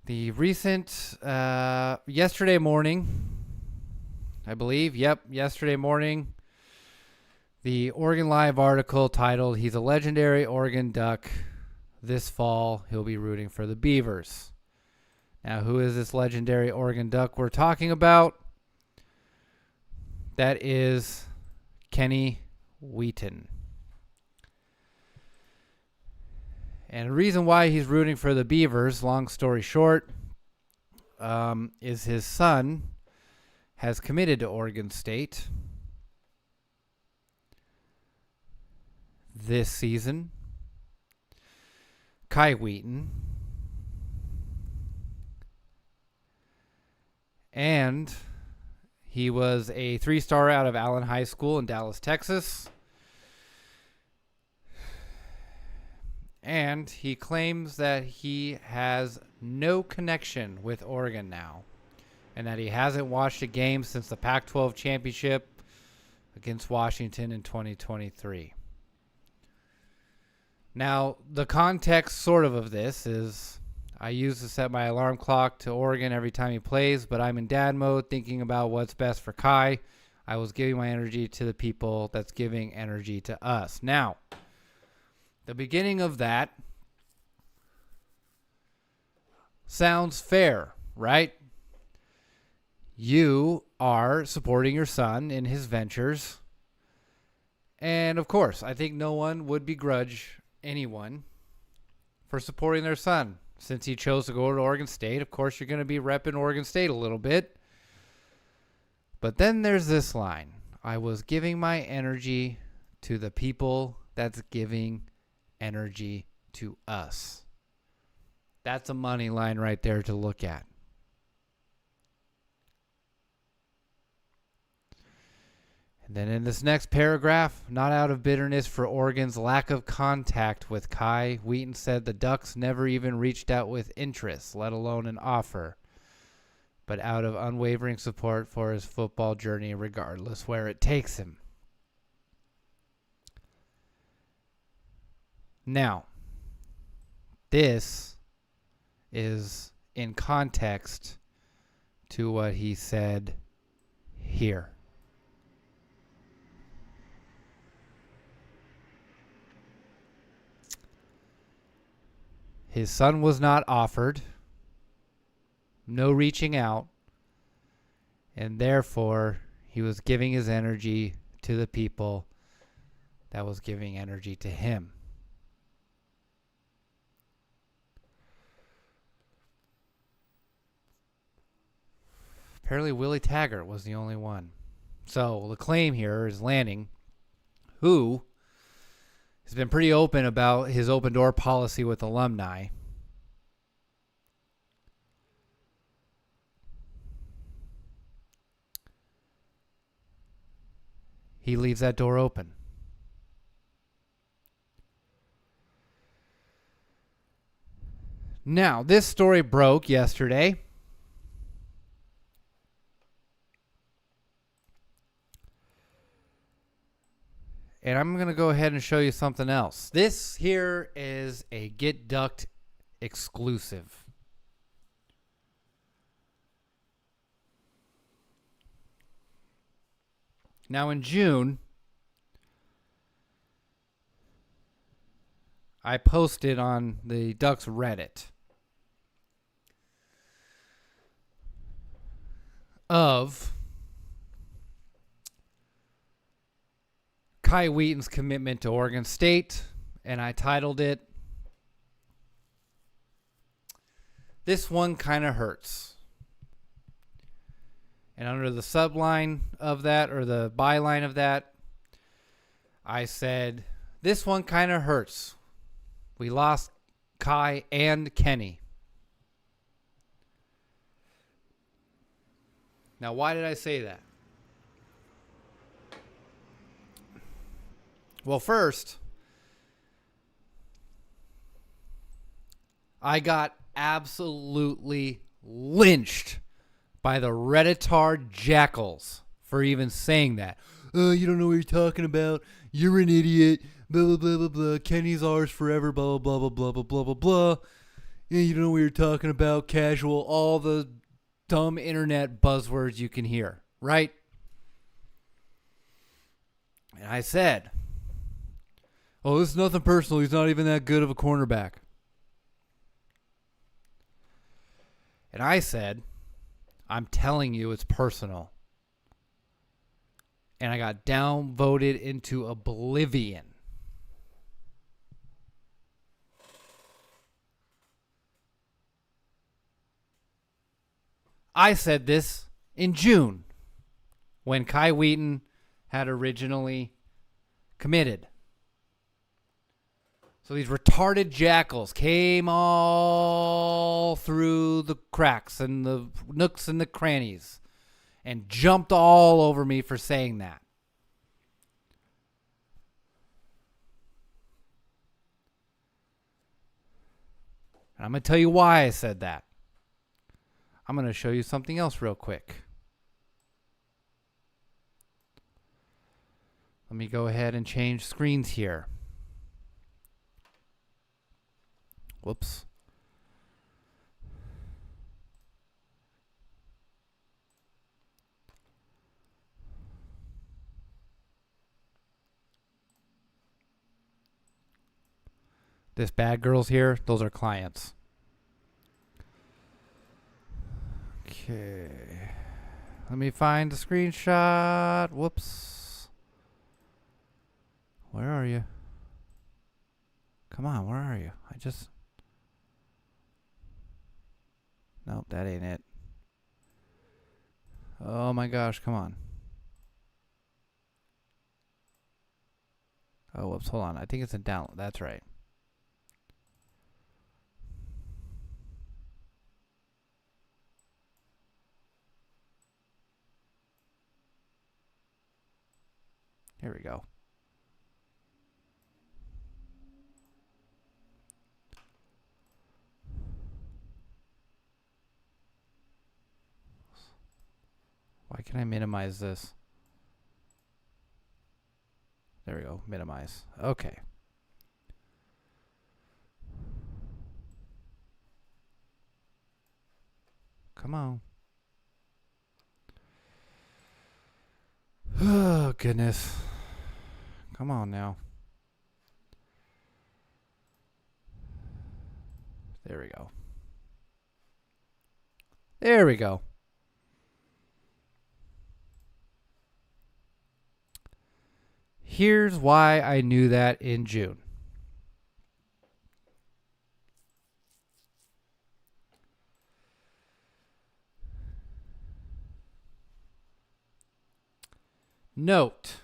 The recent, yesterday morning, I believe, yesterday morning, the Oregon Live article titled, "He's a legendary Oregon Duck. This fall, he'll be rooting for the Beavers." Now, who is this legendary Oregon Duck we're talking about? That is Kenny Wheaton. And the reason why he's rooting for the Beavers, long story short, is his son has committed to Oregon State this season. Kai Wheaton. And he was a 3-star out of Allen High School in Dallas, Texas. And he claims that he has no connection with Oregon now, and that he hasn't watched a game since the Pac-12 championship against Washington in 2023. Now, the context sort of this is I use to set my alarm clock to Oregon every time he plays, but I'm in dad mode thinking about what's best for Kai. I was giving my energy to the people that's giving energy to us. Now, the beginning of that sounds fair, right? You are supporting your son in his ventures. And of course, I think no one would begrudge anyone for supporting their son. Since he chose to go to Oregon State, of course, you're going to be repping Oregon State a little bit. But then there's this line. I was giving my energy to the people that's giving energy to us. That's a money line right there to look at. And then in this next paragraph, not out of bitterness for Oregon's lack of contact with Kai, Wheaton said the Ducks never even reached out with interest, let alone an offer, but out of unwavering support for his football journey regardless where it takes him. Now, this is in context to what he said here. His son was not offered, no reaching out, and therefore he was giving his energy to the people that was giving energy to him. Apparently Willie Taggart was the only one. So the claim here is Lanning, who has been pretty open about his open door policy with alumni. He leaves that door open. Now, this story broke yesterday. And I'm going to go ahead and show you something else. This here is a Get Ducked exclusive. Now in June, I posted on the Ducks Reddit of Kai Wheaton's commitment to Oregon State, and I titled it, "This One Kinda Hurts." And under the subline of that, or the byline of that, I said, "This one kinda hurts. We lost Kai and Kenny." Now, why did I say that? Well, first, I got absolutely lynched by the Redditard jackals for even saying that. Oh, you don't know what you're talking about. You're an idiot. Blah, blah, blah, blah, blah. Kenny's ours forever. Blah, blah, blah, blah, blah, blah, blah, blah. Yeah, you don't know what you're talking about, casual, all the dumb internet buzzwords you can hear, right? And I said, oh, this is nothing personal. He's not even that good of a cornerback. And I said, I'm telling you it's personal. And I got downvoted into oblivion. I said this in June when Kai Wheaton had originally committed. So these retarded jackals came all through the cracks and the nooks and the crannies and jumped all over me for saying that. And I'm going to tell you why I said that. I'm going to show you something else real quick. Let me go ahead and change screens here. Whoops. This bad girls here, those are clients. Okay. Let me find the screenshot. Whoops. Where are you? Come on, where are you? Nope, that ain't it. Oh my gosh, come on. Oh, whoops, hold on. I think it's in download. That's right. Here we go. Why can I minimize this? There we go. Minimize. Okay. Come on. Oh, goodness. Come on now. There we go. There we go. Here's why I knew that in June. Note.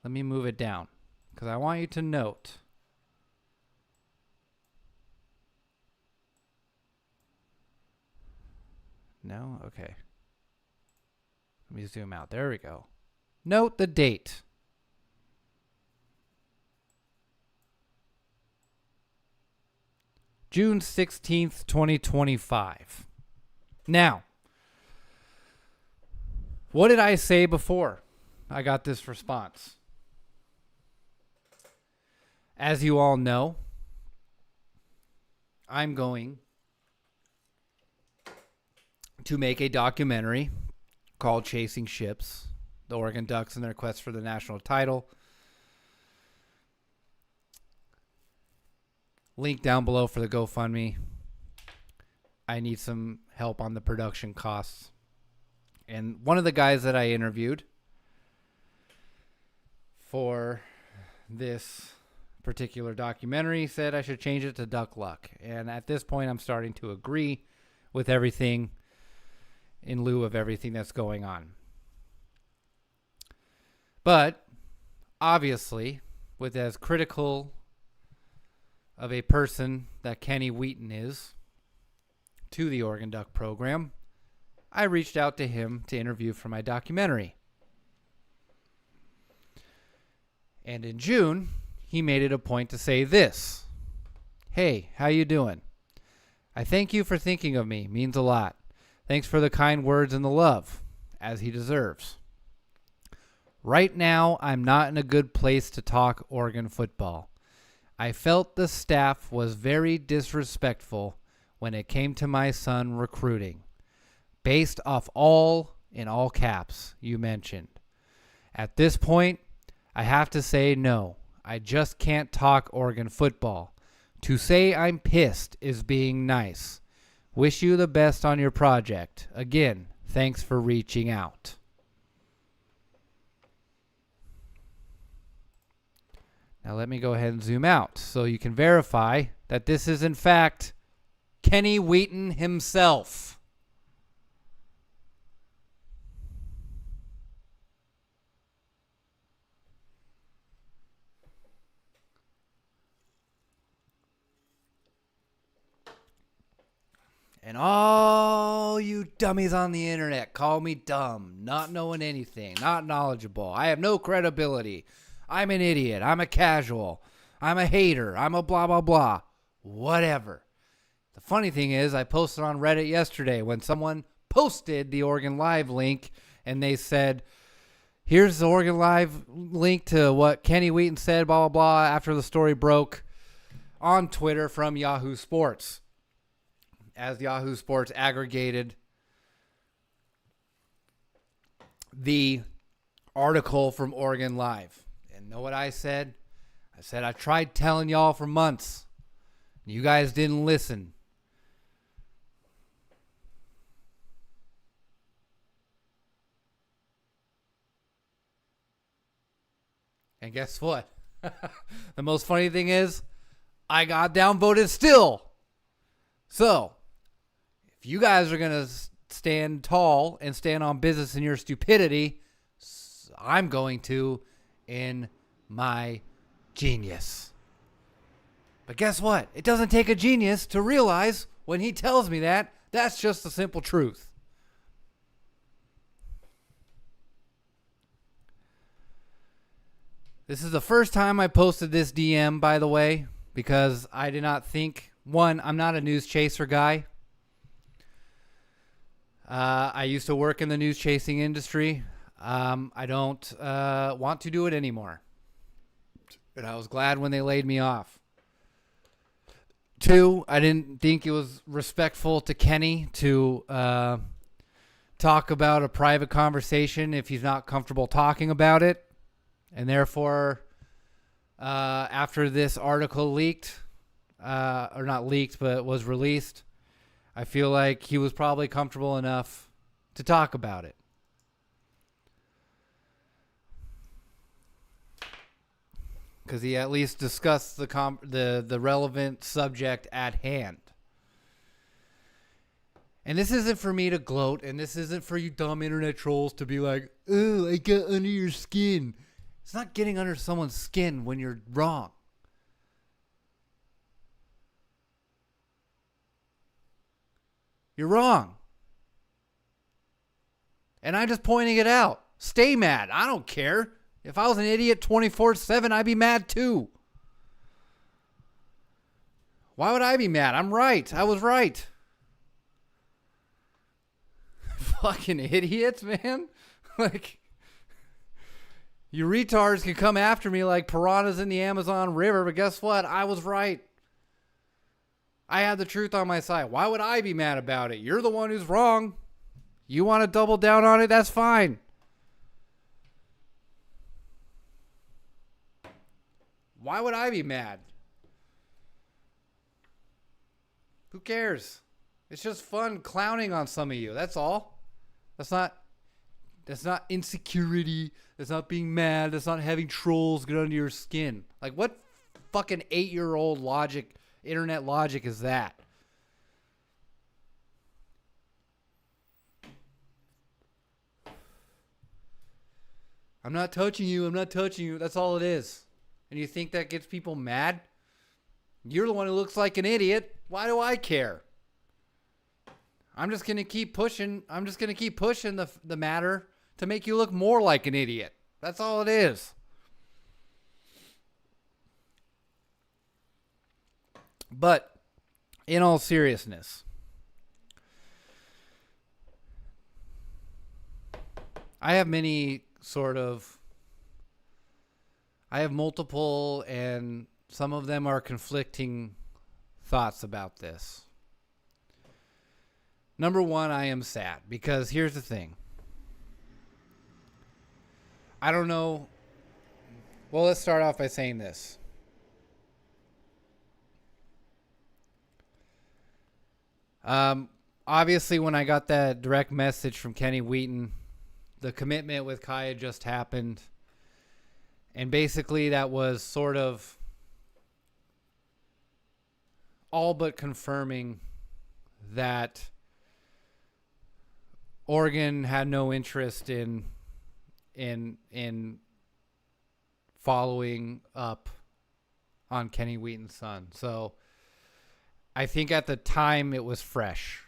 Let me move it down because I want you to note. No? Okay. Let me zoom out. There we go. Note the date. June 16th, 2025. Now, what did I say before I got this response? As you all know, I'm going to make a documentary called Chasing Ships, the Oregon Ducks and their quest for the national title. Link down below for the GoFundMe. I need some help on the production costs. And one of the guys that I interviewed for this particular documentary said I should change it to Duck Luck. And at this point, I'm starting to agree with everything in lieu of everything that's going on. But obviously, with as critical of a person that Kenny Wheaton is to the Oregon Duck program, I reached out to him to interview for my documentary. And in June, he made it a point to say this. Hey, how you doing? I thank you for thinking of me. Means a lot. Thanks for the kind words and the love, as he deserves. Right now, I'm not in a good place to talk Oregon football. I felt the staff was very disrespectful when it came to my son recruiting, based off all, in all caps, you mentioned. At this point, I have to say no. I just can't talk Oregon football. To say I'm pissed is being nice. Wish you the best on your project. Again, thanks for reaching out. Now let me go ahead and zoom out so you can verify that this is in fact Kenny Wheaton himself. And all you dummies on the internet call me dumb, not knowing anything, not knowledgeable. I have no credibility. I'm an idiot. I'm a casual. I'm a hater. I'm a blah, blah, blah. Whatever. The funny thing is, I posted on Reddit yesterday when someone posted the Oregon Live link and they said, here's the Oregon Live link to what Kenny Wheaton said, blah, blah, blah, after the story broke on Twitter from Yahoo Sports. As Yahoo Sports aggregated the article from Oregon Live. And know what I said? I said, I tried telling y'all for months. You guys didn't listen. And guess what? The most funny thing is, I got downvoted still. So, if you guys are going to stand tall and stand on business in your stupidity, I'm going to in my genius. But guess what? It doesn't take a genius to realize when he tells me that, that's just the simple truth. This is the first time I posted this DM, by the way, because I did not think, one, I'm not a news chaser guy. I used to work in the news chasing industry. I don't want to do it anymore. And I was glad when they laid me off. Two, I didn't think it was respectful to Kenny to talk about a private conversation if he's not comfortable talking about it. And therefore, after this article leaked, or not leaked, but was released, I feel like he was probably comfortable enough to talk about it. Because he at least discussed the relevant subject at hand. And this isn't for me to gloat, and this isn't for you dumb internet trolls to be like, oh, I got under your skin. It's not getting under someone's skin when you're wrong. You're wrong. And I'm just pointing it out. Stay mad. I don't care. If I was an idiot 24/7, I'd be mad too. Why would I be mad? I'm right. I was right. Fucking idiots, man. Like, you retards can come after me like piranhas in the Amazon River, but guess what? I was right. I had the truth on my side. Why would I be mad about it? You're the one who's wrong. You want to double down on it? That's fine. Why would I be mad? Who cares? It's just fun clowning on some of you. That's all. That's not insecurity. That's not being mad. That's not having trolls get under your skin. Like, what fucking 8-year-old logic, internet logic is that? I'm not touching you. I'm not touching you. That's all it is. And you think that gets people mad? You're the one who looks like an idiot. Why do I care? I'm just going to keep pushing. I'm just going to keep pushing the matter to make you look more like an idiot. That's all it is. But in all seriousness, I have multiple and some of them are conflicting thoughts about this. Number one, I am sad because here's the thing. I don't know. Well, let's start off by saying this. Obviously, when I got that direct message from Kenny Wheaton, the commitment with Kaya just happened. And basically, that was sort of all but confirming that Oregon had no interest in following up on Kenny Wheaton's son. So I think at the time it was fresh.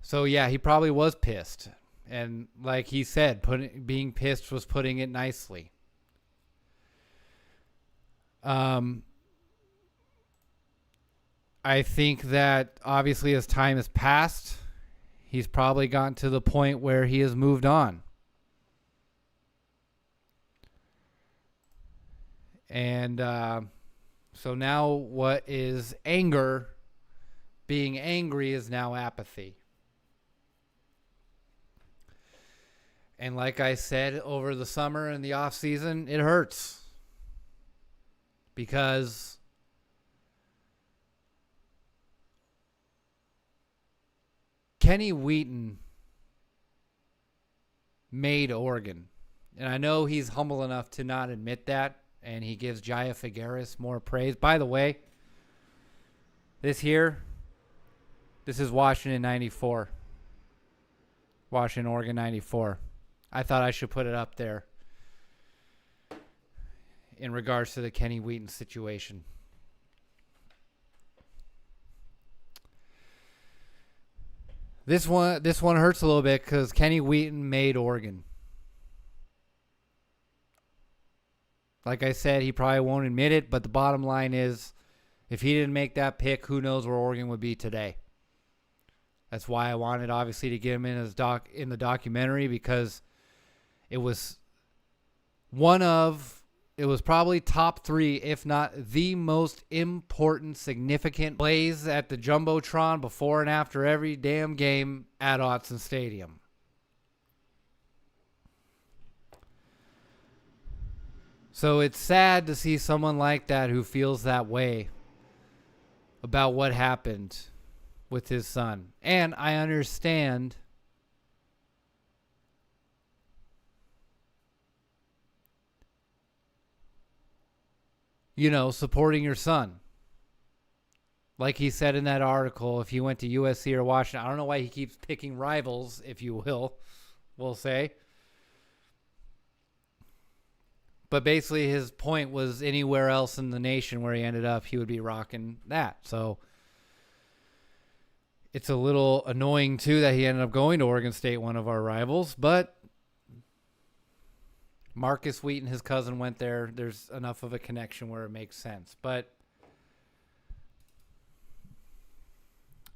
So yeah, he probably was pissed. And like he said, being pissed was putting it nicely. I think that obviously as time has passed, he's probably gotten to the point where he has moved on. And so now what is anger, being angry, is now apathy. And like I said, over the summer and the off season, it hurts. Because Kenny Wheaton made Oregon. And I know he's humble enough to not admit that. And he gives Jaya Figueres more praise. By the way, this is Washington 94. Washington, Oregon 94. I thought I should put it up there in regards to the Kenny Wheaton situation. This one hurts a little bit because Kenny Wheaton made Oregon. Like I said, he probably won't admit it, but the bottom line is, if he didn't make that pick, who knows where Oregon would be today. That's why I wanted, obviously, to get him in the documentary, because it was probably top 3, if not the most important, significant plays at the Jumbotron before and after every damn game at Autzen Stadium. So it's sad to see someone like that who feels that way about what happened with his son. And I understand supporting your son. Like he said in that article, if he went to USC or Washington, I don't know why he keeps picking rivals, if you we'll say. But basically his point was anywhere else in the nation where he ended up, he would be rocking that. So it's a little annoying, too, that he ended up going to Oregon State, one of our rivals. But Marcus Wheaton, his cousin, went there. There's enough of a connection where it makes sense. But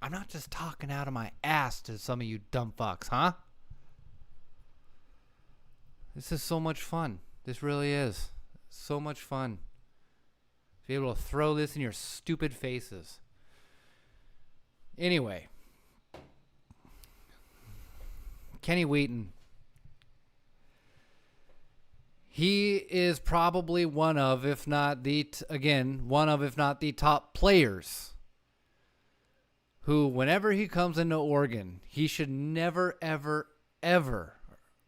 I'm not just talking out of my ass to some of you dumb fucks, huh? This is so much fun. This really is. So much fun. To be able to throw this in your stupid faces. Anyway. Kenny Wheaton. He is probably one of, if not the top players who, whenever he comes into Oregon, he should never, ever, ever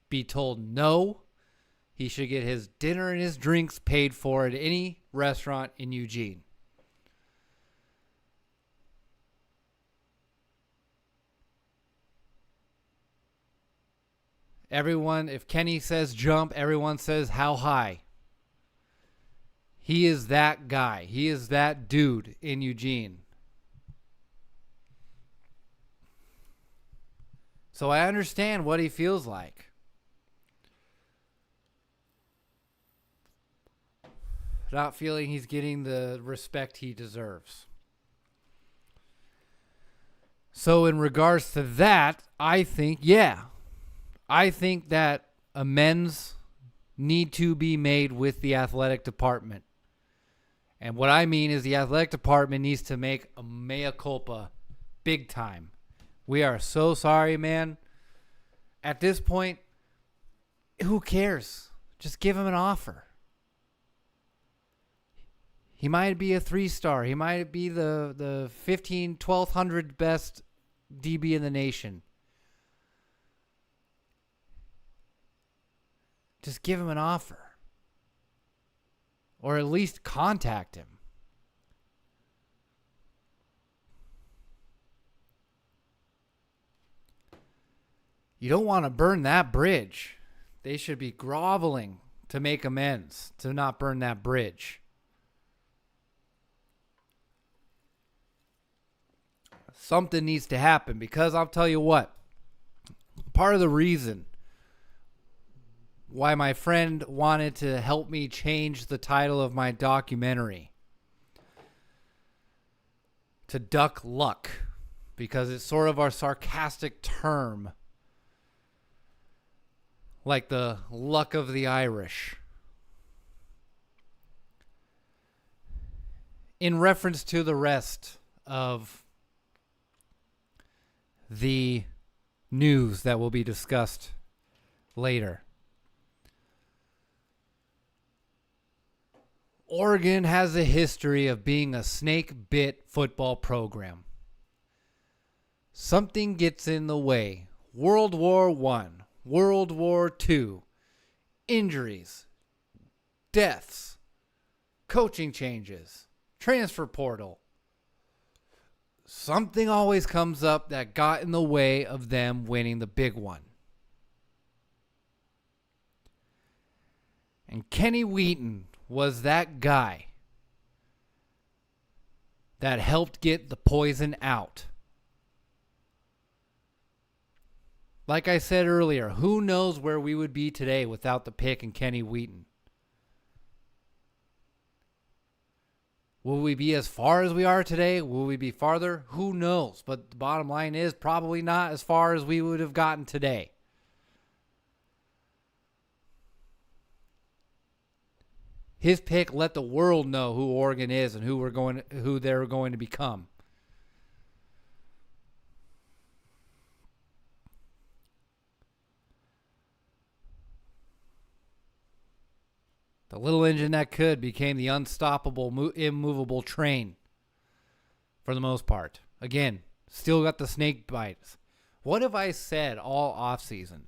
be told no. He should get his dinner and his drinks paid for at any restaurant in Eugene. Everyone, if Kenny says jump, everyone says how high. He is that guy. He is that dude in Eugene. So I understand what he feels like. Not feeling he's getting the respect he deserves. So in regards to that, I think that amends need to be made with the athletic department. And what I mean is the athletic department needs to make a mea culpa big time. We are so sorry, man. At this point, who cares? Just give him an offer. He might be a 3-star. He might be the 1200 best DB in the nation. Just give him an offer. Or at least contact him. You don't want to burn that bridge. They should be groveling to make amends, to not burn that bridge. Something needs to happen, because I'll tell you what, part of the reason why my friend wanted to help me change the title of my documentary to Duck Luck, because it's sort of our sarcastic term, like the luck of the Irish, in reference to the rest of the news that will be discussed later. Oregon has a history of being a snake-bit football program. Something gets in the way. World War I, World War II, injuries, deaths, coaching changes, transfer portal. Something always comes up that got in the way of them winning the big one. And Kenny Wheaton was that guy that helped get the poison out. Like I said earlier, who knows where we would be today without the pick and Kenny Wheaton? Will we be as far as we are today? Will we be farther? Who knows? But the bottom line is probably not as far as we would have gotten today. His pick let the world know who Oregon is and who they're going to become. The little engine that could became the unstoppable, immovable train for the most part. Again, still got the snake bites. What have I said all offseason?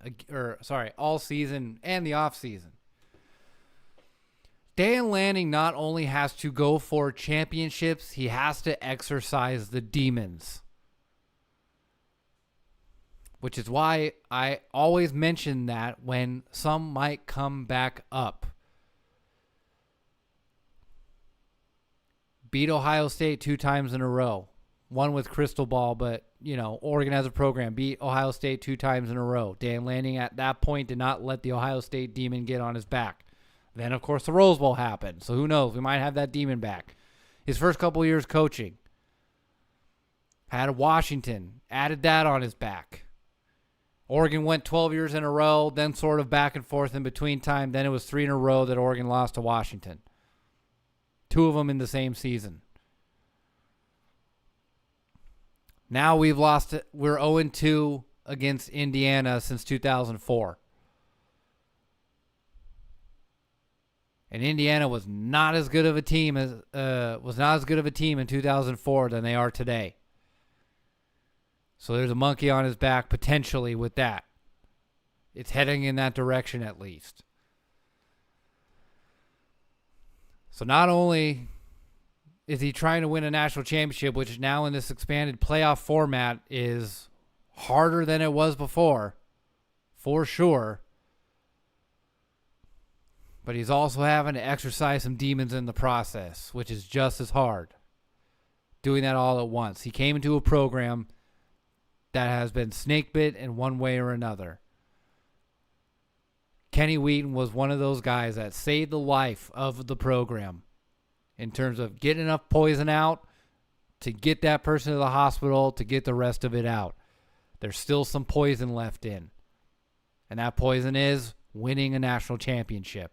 All season and the offseason? Dan Lanning not only has to go for championships, he has to exercise the demons. Which is why I always mention that when some might come back up. Beat Ohio State 2 times in a row. One with crystal ball, but, Oregon as a program. Beat Ohio State 2 times in a row. Dan Lanning at that point did not let the Ohio State demon get on his back. Then, of course, the Rose Bowl happened. So who knows? We might have that demon back. His first couple years coaching. Had Washington. Added that on his back. Oregon went 12 years in a row, then sort of back and forth in between time. Then it was 3 in a row that Oregon lost to Washington. 2 of them in the same season. Now we've lost it. We're 0-2 against Indiana since 2004. And Indiana was not as good of a team in 2004 than they are today. So there's a monkey on his back potentially with that. It's heading in that direction at least. So not only is he trying to win a national championship, which now in this expanded playoff format is harder than it was before, for sure. But he's also having to exercise some demons in the process, which is just as hard. Doing that all at once. He came into a program that has been snake bit in one way or another. Kenny Wheaton was one of those guys that saved the life of the program in terms of getting enough poison out to get that person to the hospital, to get the rest of it out. There's still some poison left in. And that poison is winning a national championship.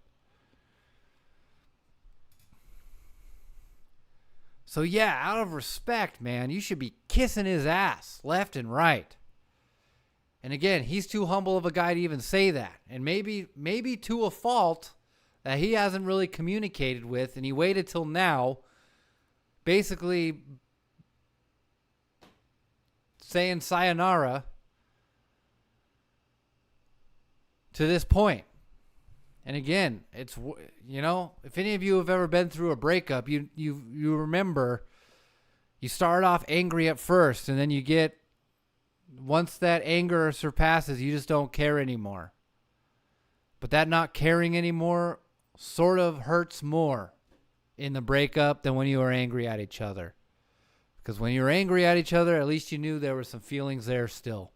So yeah, out of respect, man, you should be kissing his ass left and right. And again, he's too humble of a guy to even say that. And maybe to a fault that he hasn't really communicated with, and he waited till now, basically saying sayonara to this point. And again, it's, if any of you have ever been through a breakup, you remember you start off angry at first, and then once that anger surpasses, you just don't care anymore. But that not caring anymore sort of hurts more in the breakup than when you were angry at each other. Because when you were angry at each other, at least you knew there were some feelings there still.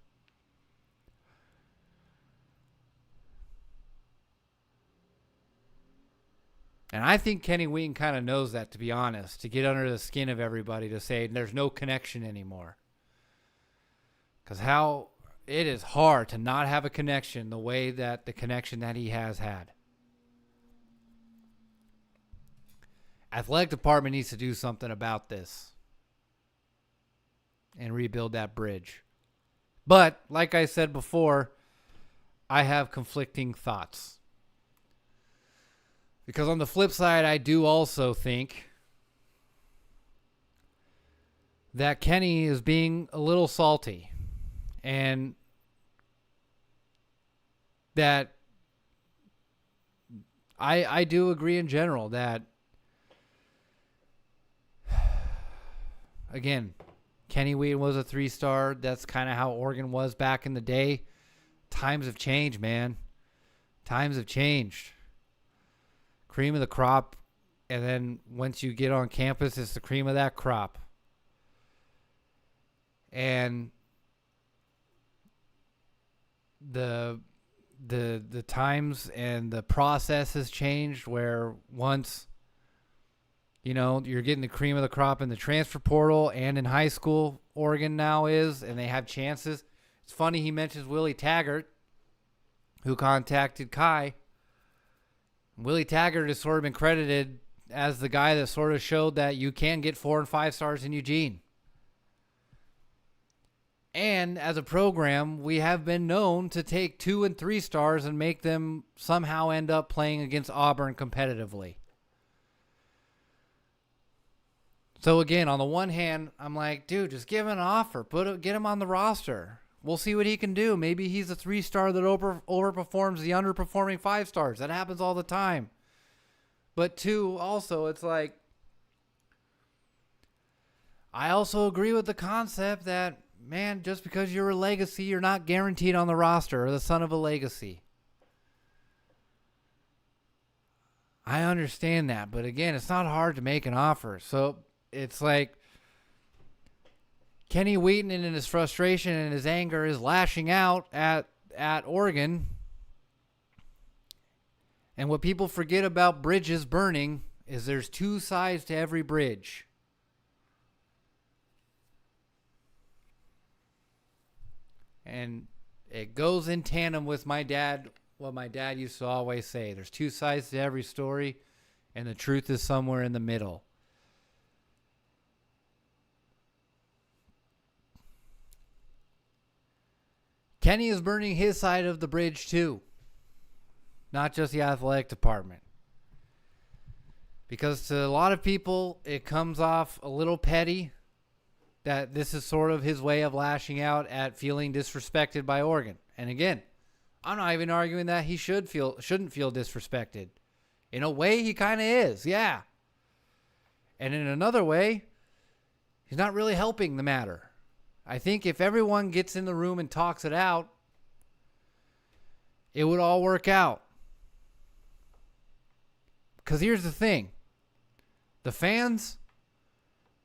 And I think Kenny Wheaton kind of knows that, to be honest, to get under the skin of everybody, to say there's no connection anymore. Because how it is hard to not have a connection the way that the connection that he has had. Athletic department needs to do something about this and rebuild that bridge. But, like I said before, I have conflicting thoughts. Because on the flip side, I do also think that Kenny is being a little salty. And that I do agree in general that, again, Kenny Wheaton was a 3-star. That's kind of how Oregon was back in the day. Times have changed, man. Times have changed. Cream of the crop, and then once you get on campus, it's the cream of that crop. And the times and the process has changed, where once you're getting the cream of the crop in the transfer portal and in high school, Oregon now is, and they have chances. It's funny he mentions Willie Taggart, who contacted Kai. Willie Taggart has sort of been credited as the guy that sort of showed that you can get 4 and 5 stars in Eugene. And as a program, we have been known to take 2 and 3 stars and make them somehow end up playing against Auburn competitively. So again, on the one hand, I'm like, dude, just give him an offer. Get him on the roster. We'll see what he can do. Maybe he's a 3-star that overperforms the underperforming 5 stars. That happens all the time. But 2, also, it's like, I also agree with the concept that, man, just because you're a legacy, you're not guaranteed on the roster or the son of a legacy. I understand that. But again, it's not hard to make an offer. So it's like, Kenny Wheaton, in his frustration and his anger, is lashing out at Oregon. And what people forget about bridges burning is there's 2 sides to every bridge. And it goes in tandem with what my dad used to always say. There's 2 sides to every story, and the truth is somewhere in the middle. Kenny is burning his side of the bridge too, not just the athletic department. Because to a lot of people, it comes off a little petty that this is sort of his way of lashing out at feeling disrespected by Oregon. And again, I'm not even arguing that he shouldn't feel disrespected. In a way, he kind of is, yeah. And in another way, he's not really helping the matter. I think if everyone gets in the room and talks it out, it would all work out. Because here's the thing. The fans,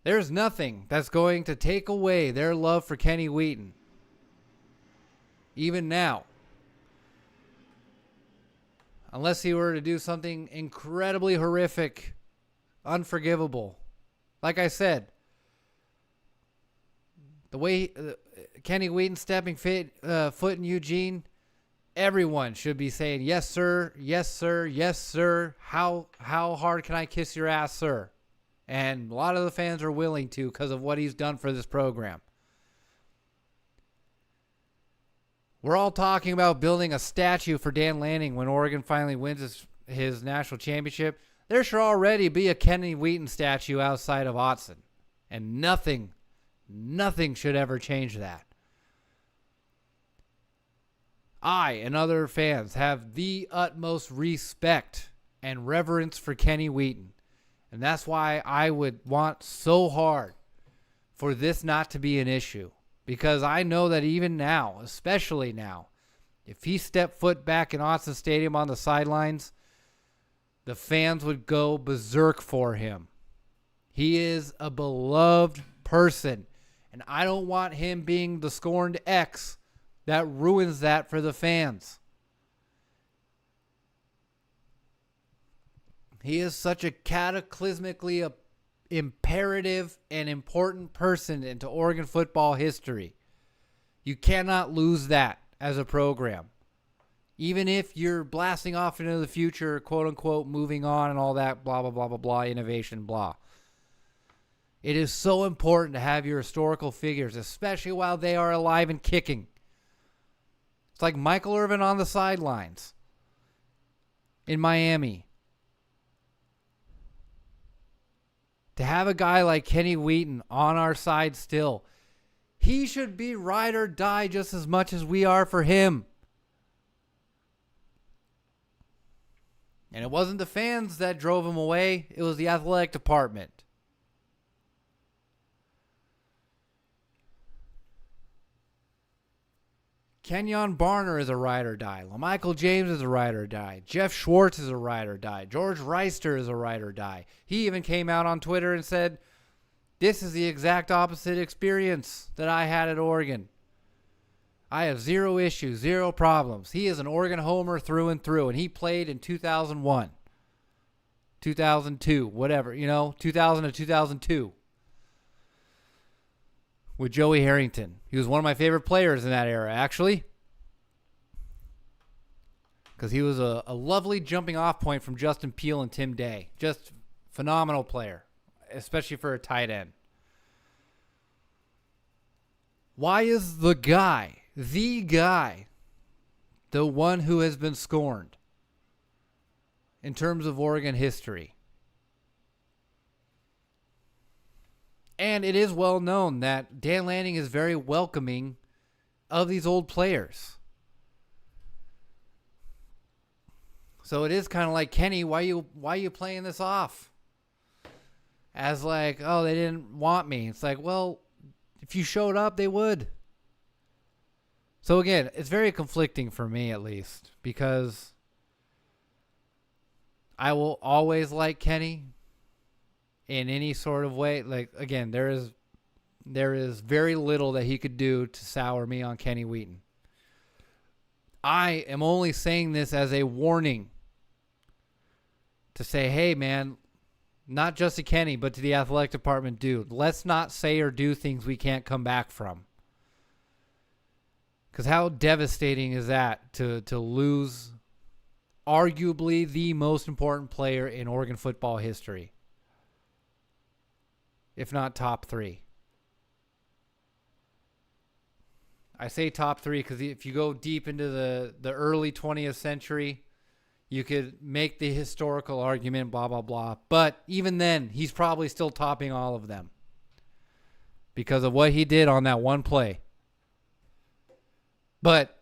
there's nothing that's going to take away their love for Kenny Wheaton. Even now. Unless he were to do something incredibly horrific, unforgivable. Like I said, the way Kenny Wheaton stepping foot in Eugene, Everyone should be saying, yes, sir, yes, sir, yes, sir. How hard can I kiss your ass, sir? And a lot of the fans are willing to because of what he's done for this program. We're all talking about building a statue for Dan Lanning when Oregon finally wins his national championship. There should already be a Kenny Wheaton statue outside of Autzen. And nothing should ever change that. I and other fans have the utmost respect and reverence for Kenny Wheaton. And that's why I would want so hard for this not to be an issue. Because I know that even now, especially now, if he stepped foot back in Autzen Stadium on the sidelines, the fans would go berserk for him. He is a beloved person. And I don't want him being the scorned ex that ruins that for the fans. He is such a cataclysmically imperative and important person into Oregon football history. You cannot lose that as a program. Even if you're blasting off into the future, quote unquote, moving on and all that, blah, blah, blah, blah, blah, innovation, blah. It is so important to have your historical figures, especially while they are alive and kicking. It's like Michael Irvin on the sidelines in Miami. To have a guy like Kenny Wheaton on our side still, he should be ride or die just as much as we are for him. And it wasn't the fans that drove him away. It was the athletic department. Kenyon Barner is a ride or die. LaMichael James is a ride or die. Jeff Schwartz is a ride or die. George Reister is a ride or die. He even came out on Twitter and said, this is the exact opposite experience that I had at Oregon. I have zero issues, zero problems. He is an Oregon homer through and through, and he played in 2001, 2002, whatever, 2000 to 2002 with Joey Harrington. He was one of my favorite players in that era, actually, because he was a lovely jumping off point from Justin Peele and Tim Day. Just phenomenal player, especially for a tight end. Why is the guy, the one who has been scorned in terms of Oregon history? And it is well known that Dan Lanning is very welcoming of these old players. So it is kind of like, Kenny, why you playing this off? As like, oh, they didn't want me. It's like, well, if you showed up, they would. So again, it's very conflicting for me, at least, because I will always like Kenny in any sort of way. Like, again, there is very little that he could do to sour me on Kenny Wheaton. I am only saying this as a warning to say, hey, man, not just to Kenny, but to the athletic department, dude, let's not say or do things we can't come back from. Because how devastating is that to lose arguably the most important player in Oregon football history, if not top three. I say top three because if you go deep into the early 20th century, you could make the historical argument, blah, blah, blah. But even then, he's probably still topping all of them because of what he did on that one play. But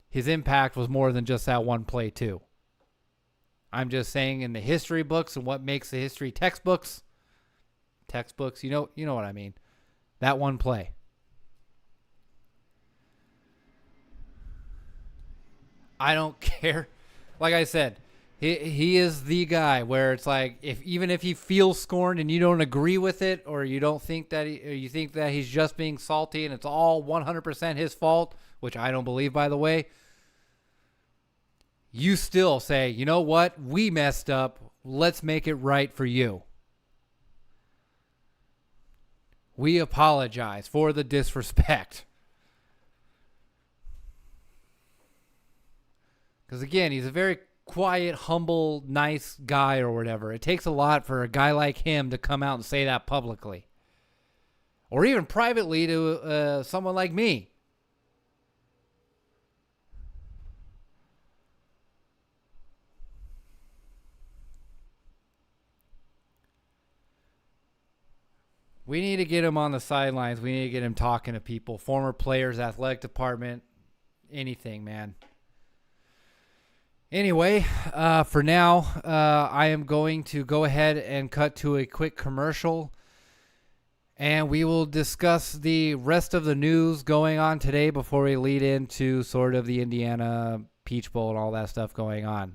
his impact was more than just that one play, too. I'm just saying, in the history books and what makes the history textbooks, you know what I mean. That one play. I don't care. Like I said, he is the guy where it's like, even if he feels scorned and you don't agree with it, or you don't think that you think that he's just being salty and it's all 100% his fault, which I don't believe, by the way, you still say, you know what? We messed up. Let's make it right for you. We apologize for the disrespect. Because, again, he's a very quiet, humble, nice guy or whatever. It takes a lot for a guy like him to come out and say that publicly. Or even privately to someone like me. We need to get him on the sidelines. We need to get him talking to people, former players, athletic department, anything, man. Anyway, for now, I am going to go ahead and cut to a quick commercial, and we will discuss the rest of the news going on today before we lead into sort of the Indiana Peach Bowl and all that stuff going on.